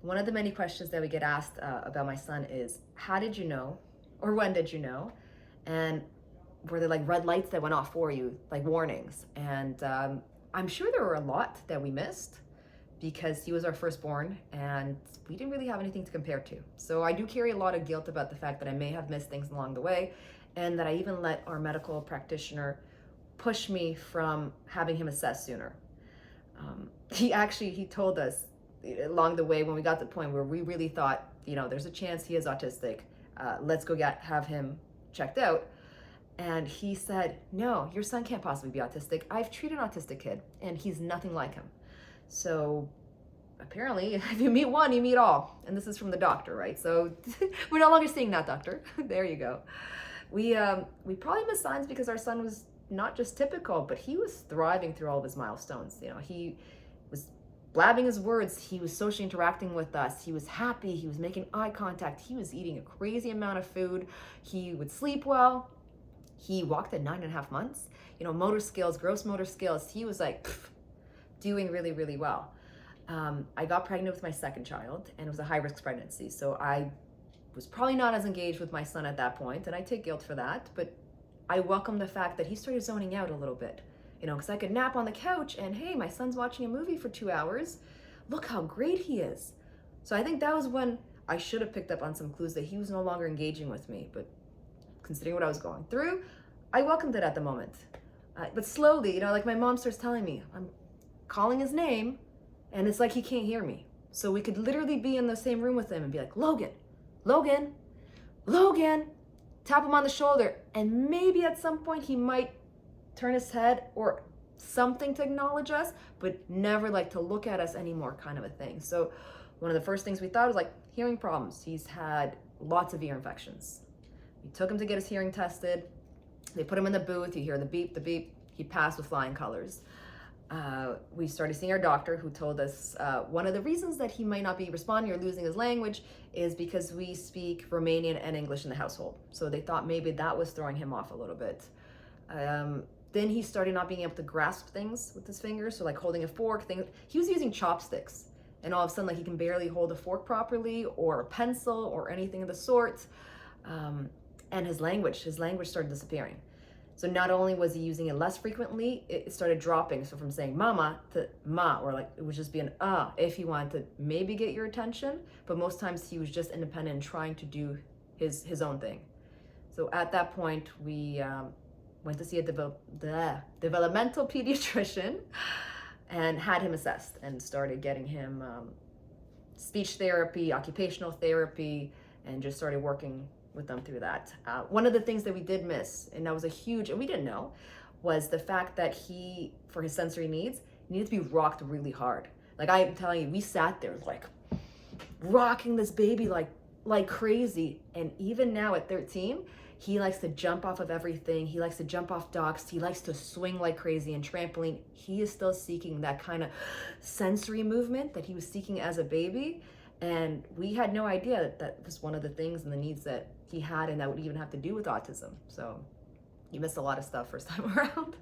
One of the many questions that we get asked about my son is, how did you know? Or when did you know? And were there like red lights that went off for you, like warnings? And I'm sure there were a lot that we missed because he was our firstborn and we didn't really have anything to compare to. So I do carry a lot of guilt about the fact that I may have missed things along the way, and that I even let our medical practitioner push me from having him assessed sooner. He told us along the way when we got to the point where we really thought, there's a chance he is autistic. Let's go have him checked out. And he said, no, your son can't possibly be autistic. I've treated an autistic kid and he's nothing like him. So apparently if you meet one, you meet all. And this is from the doctor, right? So we're no longer seeing that doctor. There you go. We probably missed signs because our son was not just typical, but he was thriving through all of his milestones. He was blabbing his words. He was socially interacting with us. He was happy. He was making eye contact. He was eating a crazy amount of food. He would sleep well. He walked at 9.5 months. Motor skills, gross motor skills. He was like doing really, really well. I got pregnant with my second child, and it was a high-risk pregnancy. So I was probably not as engaged with my son at that point, and I take guilt for that. But I welcome the fact that he started zoning out a little bit, because I could nap on the couch and, hey, my son's watching a movie for 2 hours. Look how great he is. So I think that was when I should have picked up on some clues that he was no longer engaging with me. But considering what I was going through, I welcomed it at the moment. But slowly, like my mom starts telling me, I'm calling his name and it's like he can't hear me. So we could literally be in the same room with him and be like, Logan, Logan, Logan, tap him on the shoulder. And maybe at some point he might turn his head or something to acknowledge us, but never like to look at us anymore, kind of a thing. So one of the first things we thought was like hearing problems. He's had lots of ear infections. We took him to get his hearing tested. They put him in the booth. You hear the beep, the beep. He passed with flying colors. We started seeing our doctor, who told us one of the reasons that he might not be responding or losing his language is because we speak Romanian and English in the household. So they thought maybe that was throwing him off a little bit. Then he started not being able to grasp things with his fingers. So like holding a fork, he was using chopsticks. And all of a sudden, like he can barely hold a fork properly or a pencil or anything of the sort. And his language started disappearing. So not only was he using it less frequently, it started dropping. So from saying mama to ma, or like it would just be an if he wanted to maybe get your attention, but most times he was just independent and trying to do his own thing. So at that point, we went to see a developmental pediatrician and had him assessed and started getting him speech therapy, occupational therapy, and just started working with them through that. One of the things that we did miss, and that was and we didn't know, was the fact that he, for his sensory needs, needed to be rocked really hard. Like I'm telling you, we sat there like rocking this baby like crazy. And even now at 13, he likes to jump off of everything. He likes to jump off docks. He likes to swing like crazy and trampoline. He is still seeking that kind of sensory movement that he was seeking as a baby. And we had no idea that that was one of the things and the needs that he had, and that would even have to do with autism. So you missed a lot of stuff first time around.